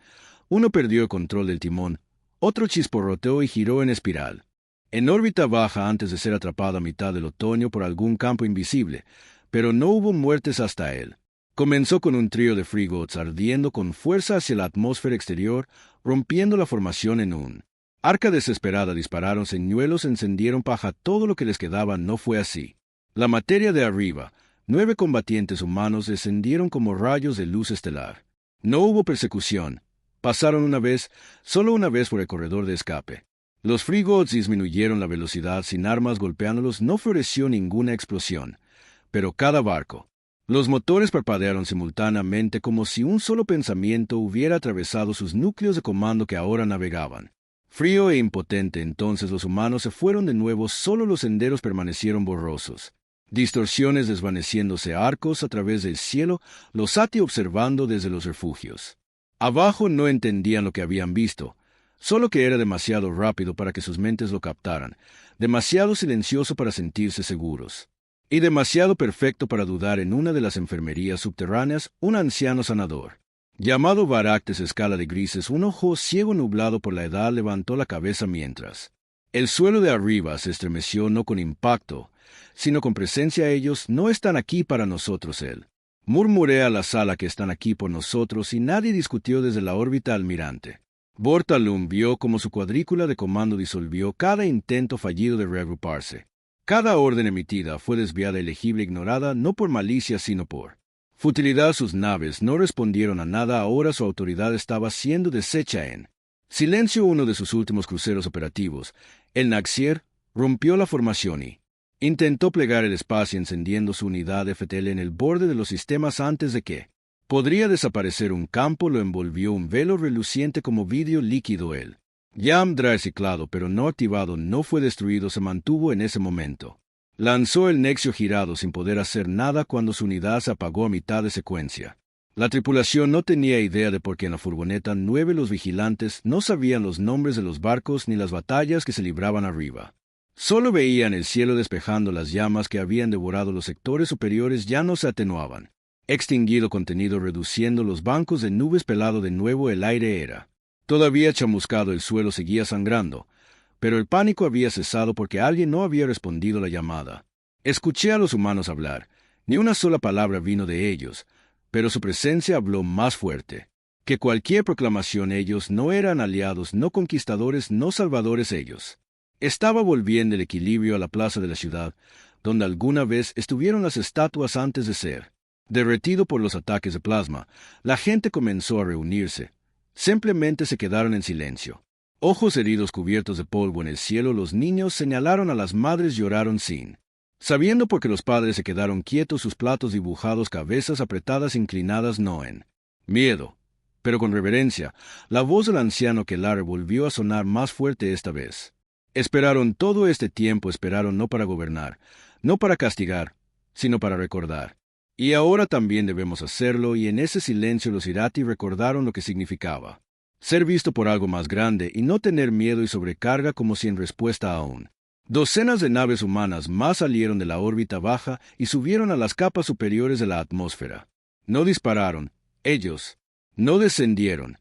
Uno perdió el control del timón, otro chisporroteó y giró en espiral. En órbita baja antes de ser atrapado a mitad del otoño por algún campo invisible, pero no hubo muertes hasta él. Comenzó con un trío de frigots ardiendo con fuerza hacia la atmósfera exterior, rompiendo la formación en un arca desesperada. Dispararon señuelos, encendieron paja, todo lo que les quedaba no fue así. La materia de arriba, 9 combatientes humanos descendieron como rayos de luz estelar. No hubo persecución. Pasaron una vez, solo una vez por el corredor de escape. Los frigots disminuyeron la velocidad sin armas golpeándolos, no floreció ninguna explosión. Pero cada barco. Los motores parpadearon simultáneamente como si un solo pensamiento hubiera atravesado sus núcleos de comando que ahora navegaban. Frío e impotente entonces los humanos se fueron de nuevo, solo los senderos permanecieron borrosos. Distorsiones desvaneciéndose, arcos a través del cielo, los Ati observando desde los refugios. Abajo no entendían lo que habían visto. Solo que era demasiado rápido para que sus mentes lo captaran, demasiado silencioso para sentirse seguros, y demasiado perfecto para dudar. En una de las enfermerías subterráneas, un anciano sanador, llamado Baractes escala de grises, un ojo ciego nublado por la edad, levantó la cabeza mientras el suelo de arriba se estremeció, no con impacto, sino con presencia. Ellos no están aquí para nosotros, él murmuré a la sala que están aquí por nosotros, y nadie discutió desde la órbita almirante. Bortalum vio cómo su cuadrícula de comando disolvió cada intento fallido de reagruparse. Cada orden emitida fue desviada, elegible, ignorada, no por malicia sino por futilidad. Sus naves no respondieron a nada, ahora su autoridad estaba siendo deshecha en silencio. Uno de sus últimos cruceros operativos, el Naxier, rompió la formación y intentó plegar el espacio encendiendo su unidad FTL en el borde de los sistemas antes de que podría desaparecer un campo. Lo envolvió un velo reluciente como vidrio líquido. Él Yam reciclado pero no activado no fue destruido, se mantuvo en ese momento. Lanzó el Nexio girado sin poder hacer nada cuando su unidad se apagó a mitad de secuencia. La tripulación no tenía idea de por qué en la furgoneta 9 los vigilantes no sabían los nombres de los barcos ni las batallas que se libraban arriba. Solo veían el cielo despejando, las llamas que habían devorado los sectores superiores ya no se atenuaban. Extinguido contenido reduciendo los bancos de nubes, pelado de nuevo el aire era. Todavía chamuscado, el suelo seguía sangrando, pero el pánico había cesado porque alguien no había respondido la llamada. Escuché a los humanos hablar, ni una sola palabra vino de ellos, pero su presencia habló más fuerte que cualquier proclamación. Ellos no eran aliados, no conquistadores, no salvadores ellos. Estaba volviendo el equilibrio a la plaza de la ciudad, donde alguna vez estuvieron las estatuas antes de ser derretido por los ataques de plasma. La gente comenzó a reunirse. Simplemente se quedaron en silencio. Ojos heridos cubiertos de polvo en el cielo, los niños señalaron a las madres, lloraron sin sabiendo por qué. Los padres se quedaron quietos, sus platos dibujados, cabezas apretadas, inclinadas, no en miedo, pero con reverencia. La voz del anciano Kelar volvió a sonar más fuerte esta vez. Esperaron todo este tiempo, esperaron no para gobernar, no para castigar, sino para recordar. Y ahora también debemos hacerlo, y en ese silencio los Irati recordaron lo que significaba ser visto por algo más grande y no tener miedo y sobrecarga, como si en respuesta aún. Docenas de naves humanas más salieron de la órbita baja y subieron a las capas superiores de la atmósfera. No dispararon, ellos no descendieron,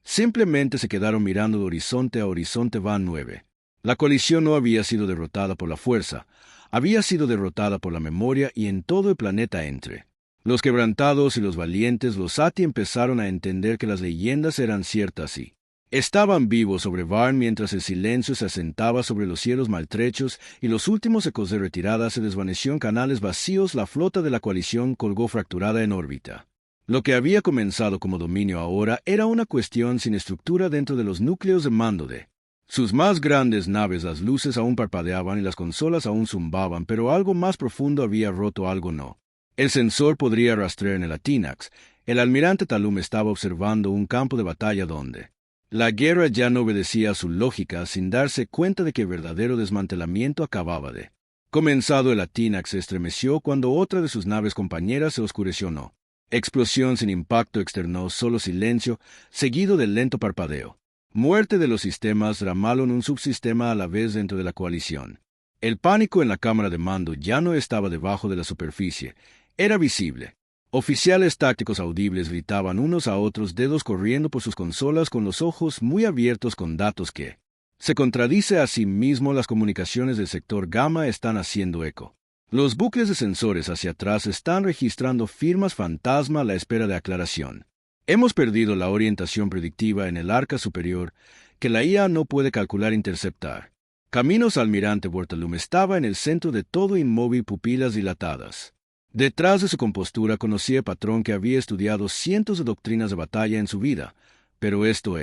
simplemente se quedaron mirando de horizonte a horizonte. Van 9. La coalición no había sido derrotada por la fuerza, había sido derrotada por la memoria, y en todo el planeta entre los quebrantados y los valientes, los Sati empezaron a entender que las leyendas eran ciertas y estaban vivos sobre Varn mientras el silencio se asentaba sobre los cielos maltrechos y los últimos ecos de retirada se desvaneció en canales vacíos. La flota de la coalición colgó fracturada en órbita. Lo que había comenzado como dominio ahora era una cuestión sin estructura dentro de los núcleos de mando de sus más grandes naves. Las luces aún parpadeaban y las consolas aún zumbaban, pero algo más profundo había roto, algo no. El sensor podría rastrear en el Atinax. El almirante Talum estaba observando un campo de batalla donde la guerra ya no obedecía a su lógica, sin darse cuenta de que el verdadero desmantelamiento acababa de comenzado. El Atinax se estremeció cuando otra de sus naves compañeras se oscureció. No explosión sin impacto externó, solo silencio, seguido del lento parpadeo. Muerte de los sistemas. Ramalon, un subsistema a la vez dentro de la coalición. El pánico en la cámara de mando ya no estaba debajo de la superficie, era visible. Oficiales tácticos audibles gritaban unos a otros, dedos corriendo por sus consolas con los ojos muy abiertos con datos que se contradice a sí mismo. Las comunicaciones del sector Gamma están haciendo eco. Los bucles de sensores hacia atrás están registrando firmas fantasma a la espera de aclaración. Hemos perdido la orientación predictiva en el arca superior que la IA no puede calcular, interceptar. Caminos. Almirante Bortalum estaba en el centro de todo, inmóvil, pupilas dilatadas. Detrás de su compostura conocía el patrón que había estudiado cientos de doctrinas de batalla en su vida, pero esto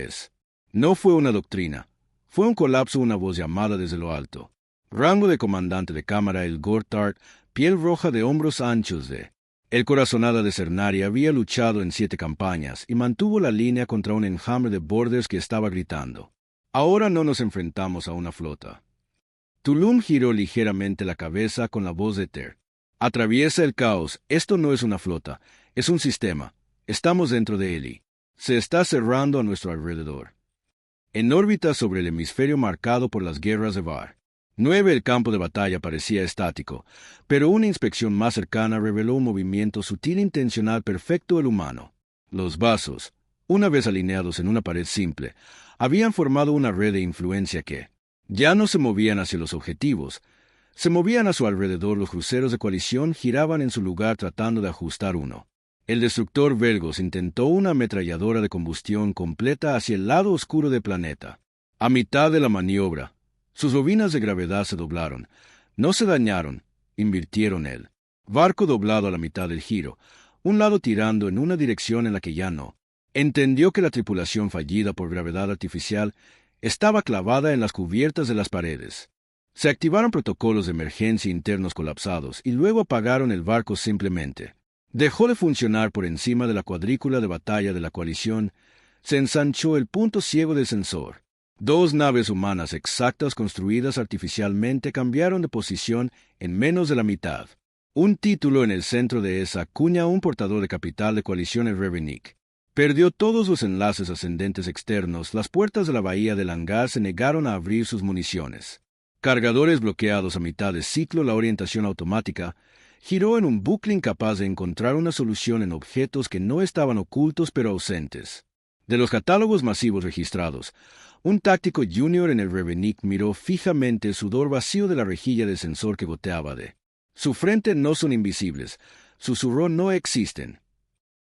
no fue una doctrina, fue un colapso. Una voz llamada desde lo alto. Rango de comandante de cámara, el Gortard, piel roja de hombros anchos de el corazonada de Cernaria, había luchado en 7 campañas y mantuvo la línea contra un enjambre de Borders que estaba gritando: ahora no nos enfrentamos a una flota. Tulum giró ligeramente la cabeza con la voz de Ter. Atraviesa el caos. Esto no es una flota, es un sistema. Estamos dentro de él y se está cerrando a nuestro alrededor. En órbita sobre el hemisferio marcado por las guerras de Var 9, el campo de batalla parecía estático, pero una inspección más cercana reveló un movimiento sutil, intencional, perfecto. El humano. Los vasos, una vez alineados en una pared simple, habían formado una red de influencia que ya no se movían hacia los objetivos, se movían a su alrededor. Los cruceros de coalición giraban en su lugar tratando de ajustar uno. El destructor Vergos intentó una ametralladora de combustión completa hacia el lado oscuro del planeta. A mitad de la maniobra, sus bobinas de gravedad se doblaron. No se dañaron, invirtieron el barco doblado a la mitad del giro, un lado tirando en una dirección en la que ya no. Entendió que la tripulación fallida por gravedad artificial estaba clavada en las cubiertas de las paredes. Se activaron protocolos de emergencia internos colapsados y luego apagaron el barco. Simplemente dejó de funcionar por encima de la cuadrícula de batalla de la coalición. Se ensanchó el punto ciego del sensor. 2 naves humanas exactas construidas artificialmente cambiaron de posición en menos de la mitad. Un título en el centro de esa cuña un portador de capital de coaliciones Revenick. Perdió todos los enlaces ascendentes externos, las puertas de la bahía del hangar se negaron a abrir sus municiones. Cargadores bloqueados a mitad de ciclo, la orientación automática giró en un bucle incapaz de encontrar una solución en objetos que no estaban ocultos pero ausentes. De los catálogos masivos registrados, un táctico junior en el Revenick miró fijamente el sudor vacío de la rejilla de sensor que goteaba de su frente. No son invisibles, susurró, no existen.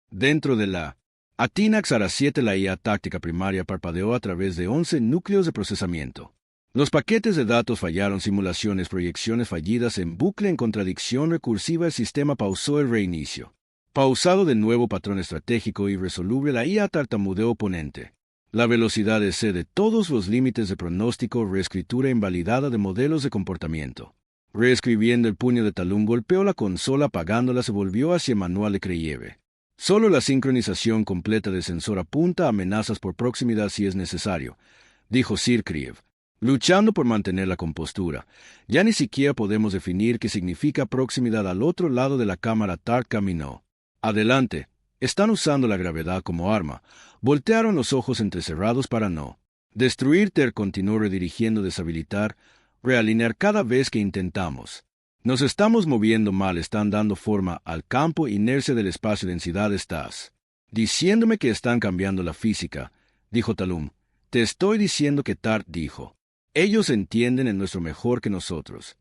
Dentro de la Atinax ARA-7, la IA táctica primaria parpadeó a través de 11 núcleos de procesamiento. Los paquetes de datos fallaron, simulaciones, proyecciones fallidas en bucle, en contradicción recursiva. El sistema pausó el reinicio. Pausado de nuevo, patrón estratégico irresoluble, la IA tartamudeó oponente. La velocidad excede todos los límites de pronóstico, reescritura invalidada de modelos de comportamiento. Reescribiendo, el puño de Talum golpeó la consola, apagándola, se volvió hacia el manual de Kriev. Solo la sincronización completa del sensor apunta a amenazas por proximidad si es necesario, dijo Sir Kriev, luchando por mantener la compostura. Ya ni siquiera podemos definir qué significa proximidad. Al otro lado de la cámara, Tart caminó. Adelante. Están usando la gravedad como arma. Voltearon los ojos entrecerrados para no destruir. Ter continuó redirigiendo, deshabilitar, realinear cada vez que intentamos. Nos estamos moviendo mal, están dando forma al campo, inercia del espacio, densidad. Estás diciéndome que están cambiando la física, dijo Talum. Te estoy diciendo que Tart dijo. Ellos entienden en nuestro mejor que nosotros.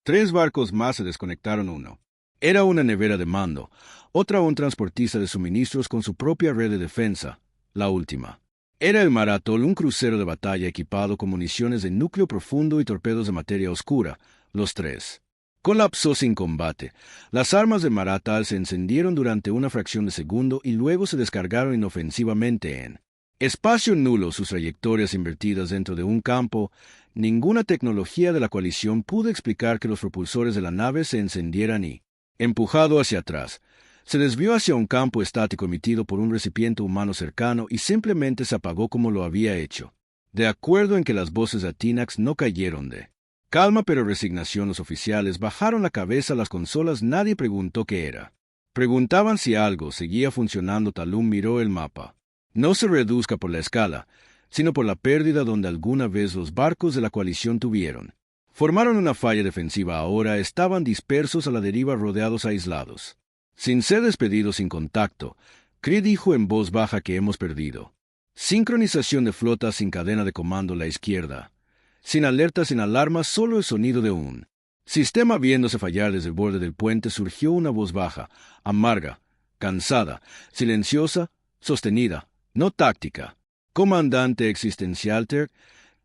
3 barcos más se desconectaron. Uno era una nevera de mando, otra un transportista de suministros con su propia red de defensa. La última era el Maratol, un crucero de batalla equipado con municiones de núcleo profundo y torpedos de materia oscura. Los 3 colapsó sin combate. Las armas de Maratal se encendieron durante una fracción de segundo y luego se descargaron inofensivamente en espacio nulo, sus trayectorias invertidas dentro de un campo. Ninguna tecnología de la coalición pudo explicar que los propulsores de la nave se encendieran y, empujado hacia atrás, se desvió hacia un campo estático emitido por un recipiente humano cercano y simplemente se apagó como lo había hecho. De acuerdo en que las voces de Atinax no cayeron de calma pero resignación. Los oficiales bajaron la cabeza a las consolas. Nadie preguntó qué era. Preguntaban si algo seguía funcionando. Talum miró el mapa. No se reduzca por la escala, sino por la pérdida donde alguna vez los barcos de la coalición tuvieron. Formaron una falla defensiva. Ahora estaban dispersos a la deriva, rodeados, aislados. Sin ser despedidos, sin contacto, Kree dijo en voz baja que hemos perdido. Sincronización de flota sin cadena de comando. La izquierda. Sin alertas, sin alarmas, solo el sonido de un sistema viéndose fallar. Desde el borde del puente surgió una voz baja, amarga, cansada, silenciosa, sostenida, no táctica. Comandante existencial Ter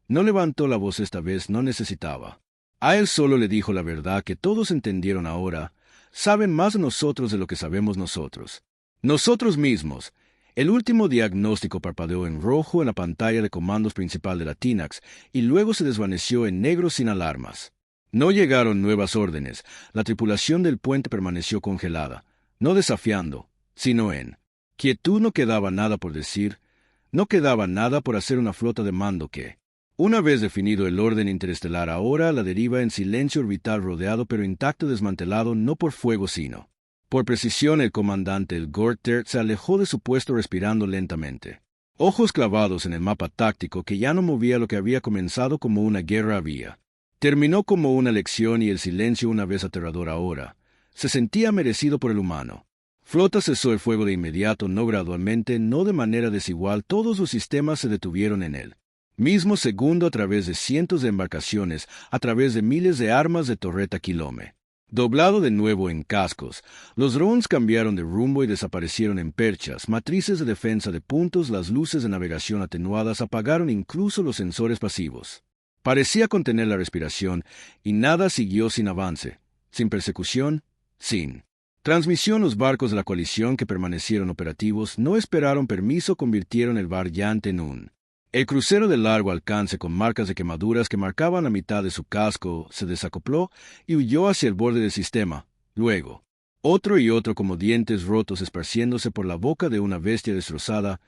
no levantó la voz esta vez, no necesitaba. A él solo le dijo la verdad que todos entendieron ahora. Saben más de nosotros de lo que sabemos nosotros. Nosotros mismos. El último diagnóstico parpadeó en rojo en la pantalla de comandos principal de la Atinax y luego se desvaneció en negro sin alarmas. No llegaron nuevas órdenes. La tripulación del puente permaneció congelada, no desafiando, sino en quietud. No quedaba nada por decir, no quedaba nada por hacer. Una flota de mando que, una vez definido el orden interestelar, ahora a la deriva en silencio orbital, rodeado pero intacto, desmantelado no por fuego sino por precisión. El comandante, el Gorter, se alejó de su puesto respirando lentamente. Ojos clavados en el mapa táctico que ya no movía. Lo que había comenzado como una guerra había terminó como una lección, y el silencio, una vez aterrador ahora, se sentía merecido por el humano. Flota cesó el fuego de inmediato, no gradualmente, no de manera desigual. Todos los sistemas se detuvieron en el mismo segundo a través de cientos de embarcaciones, a través de miles de armas de torreta kilómetro. Doblado de nuevo en cascos, los drones cambiaron de rumbo y desaparecieron en perchas, matrices de defensa de puntos. Las luces de navegación atenuadas apagaron incluso los sensores pasivos. Parecía contener la respiración, y nada siguió sin avance, sin persecución, sin transmisión. Los barcos de la coalición que permanecieron operativos no esperaron permiso, convirtieron el variante en un el crucero de largo alcance con marcas de quemaduras que marcaban la mitad de su casco. Se desacopló y huyó hacia el borde del sistema. Luego, otro y otro como dientes rotos esparciéndose por la boca de una bestia destrozada.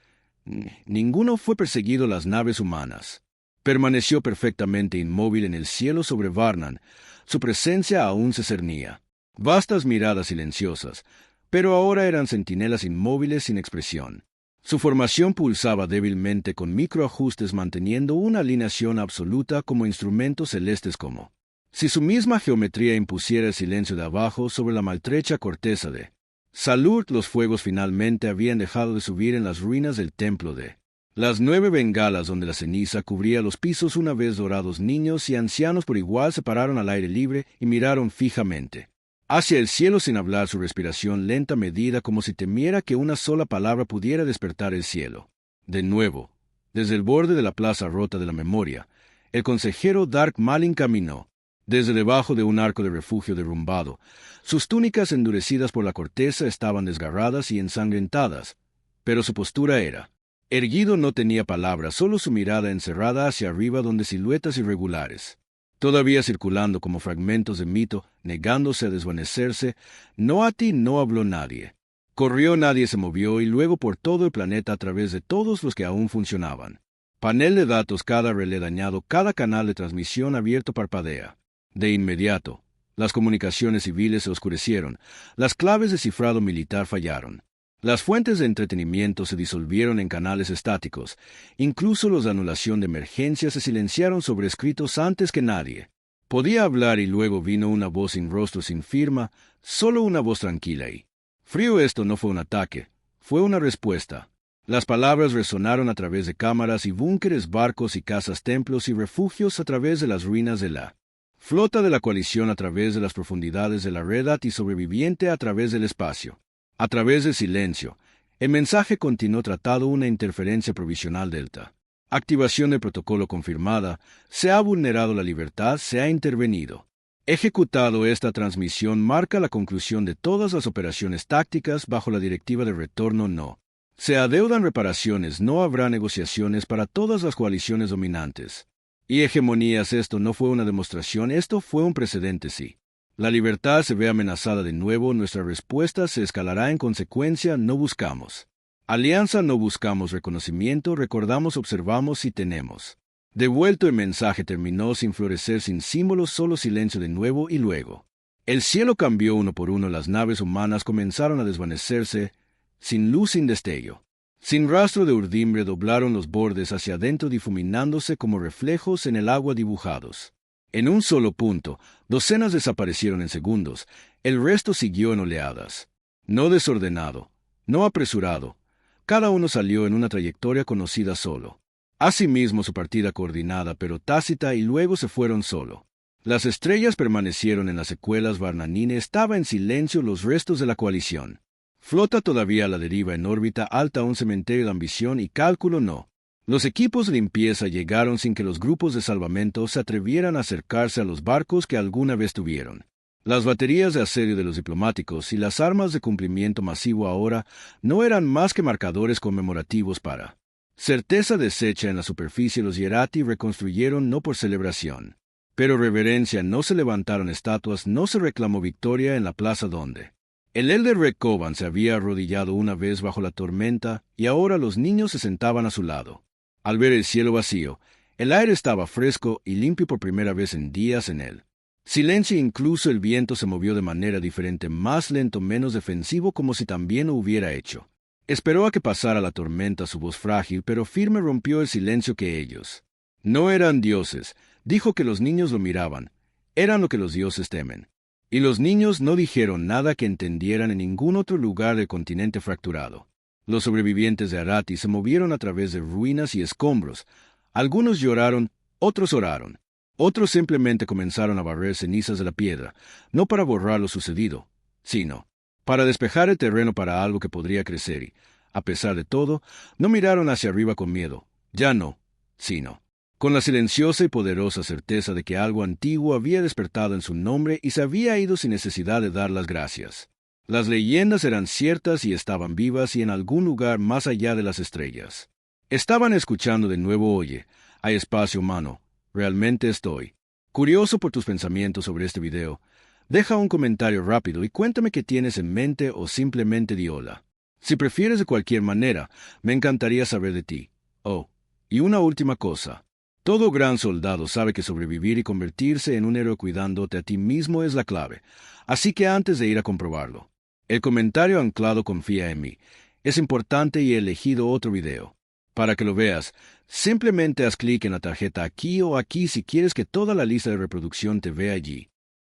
Ninguno fue perseguido. Las naves humanas Permaneció perfectamente inmóvil en el cielo sobre Varnan. Su presencia aún se cernía. Vastas miradas silenciosas, pero ahora eran centinelas inmóviles sin expresión. Su formación pulsaba débilmente con microajustes manteniendo una alineación absoluta como instrumentos celestes como si su misma geometría impusiera el silencio de abajo sobre la maltrecha corteza de Salud. Los fuegos finalmente habían dejado de subir en las ruinas del templo de las 9 bengalas donde la ceniza cubría los pisos. Una vez dorados, niños y ancianos por igual se pararon al aire libre y miraron fijamente hacia el cielo sin hablar, su respiración lenta medida como si temiera que una sola palabra pudiera despertar el cielo. De nuevo, desde el borde de la plaza rota de la memoria, el consejero Dark Malin caminó, desde debajo de un arco de refugio derrumbado. Sus túnicas endurecidas por la corteza estaban desgarradas y ensangrentadas, pero su postura era erguido. No tenía palabras, solo su mirada encerrada hacia arriba donde siluetas irregulares, todavía circulando como fragmentos de mito, negándose a desvanecerse. No a ti no habló nadie. Corrió, nadie se movió, y luego por todo el planeta a través de todos los que aún funcionaban. Panel de datos, cada relé dañado, cada canal de transmisión abierto parpadea. De inmediato, las comunicaciones civiles se oscurecieron, las claves de cifrado militar fallaron. Las fuentes de entretenimiento se disolvieron en canales estáticos, incluso los de anulación de emergencia se silenciaron sobrescritos antes que nadie podía hablar, y luego vino una voz sin rostro, sin firma, solo una voz tranquila y frío. Esto no fue un ataque, fue una respuesta. Las palabras resonaron a través de cámaras y búnkeres, barcos y casas, templos y refugios, a través de las ruinas de la flota de la coalición, a través de las profundidades de la red y sobreviviente, a través del espacio. A través del silencio, el mensaje continuó tratado: una interferencia provisional Delta. Activación del protocolo confirmada. Se ha vulnerado la libertad, se ha intervenido. Ejecutado. Esta transmisión marca la conclusión de todas las operaciones tácticas bajo la directiva de retorno. No se adeudan reparaciones, no habrá negociaciones para todas las coaliciones dominantes y hegemonías. Esto no fue una demostración, esto fue un precedente. Sí, la libertad se ve amenazada de nuevo, nuestra respuesta se escalará en consecuencia. No buscamos alianza, no buscamos reconocimiento, recordamos, observamos y tenemos. Devuelto. El mensaje terminó sin florecer, sin símbolos, solo silencio de nuevo, y luego el cielo cambió uno por uno. Las naves humanas comenzaron a desvanecerse, sin luz, sin destello, sin rastro de urdimbre. Doblaron los bordes hacia adentro, difuminándose como reflejos en el agua dibujados en un solo punto. Docenas desaparecieron en segundos, el resto siguió en oleadas. No desordenado, no apresurado. Cada uno salió en una trayectoria conocida solo. Asimismo su partida coordinada pero tácita, y luego se fueron solo. Las estrellas permanecieron en las secuelas. Varnanine estaba en silencio, los restos de la coalición. Flota todavía a la deriva en órbita alta, un cementerio de ambición y cálculo. No. Los equipos de limpieza llegaron sin que los grupos de salvamento se atrevieran a acercarse a los barcos que alguna vez tuvieron. Las baterías de asedio de los diplomáticos y las armas de cumplimiento masivo ahora no eran más que marcadores conmemorativos para certeza deshecha en la superficie. Los Hierati reconstruyeron no por celebración, pero reverencia. No se levantaron estatuas, no se reclamó victoria en la plaza donde el Elder Rekovan se había arrodillado una vez bajo la tormenta, y ahora los niños se sentaban a su lado. Al ver el cielo vacío, el aire estaba fresco y limpio por primera vez en días. En él silencio, incluso el viento se movió de manera diferente, más lento, menos defensivo, como si también lo hubiera hecho. Esperó a que pasara la tormenta. Su voz frágil pero firme rompió el silencio. Que ellos no eran dioses, dijo. Que los niños lo miraban, eran lo que los dioses temen. Y los niños no dijeron nada que entendieran en ningún otro lugar del continente fracturado. Los sobrevivientes de Arati se movieron a través de ruinas y escombros. Algunos lloraron, otros oraron. Otros simplemente comenzaron a barrer cenizas de la piedra, no para borrar lo sucedido, sino para despejar el terreno para algo que podría crecer. Y, a pesar de todo, no miraron hacia arriba con miedo, ya no, sino con la silenciosa y poderosa certeza de que algo antiguo había despertado en su nombre y se había ido sin necesidad de dar las gracias. Las leyendas eran ciertas y estaban vivas, y en algún lugar más allá de las estrellas estaban escuchando de nuevo. Oye, hay espacio humano. Realmente estoy curioso por tus pensamientos sobre este video. Deja un comentario rápido y cuéntame qué tienes en mente, o simplemente di hola. Si prefieres, de cualquier manera, me encantaría saber de ti. Oh, y una última cosa. Todo gran soldado sabe que sobrevivir y convertirse en un héroe cuidándote a ti mismo es la clave, así que antes de ir a comprobarlo, el comentario anclado confía en mí. Es importante y he elegido otro video. Para que lo veas, simplemente haz clic en la tarjeta aquí o aquí si quieres que toda la lista de reproducción te vea allí.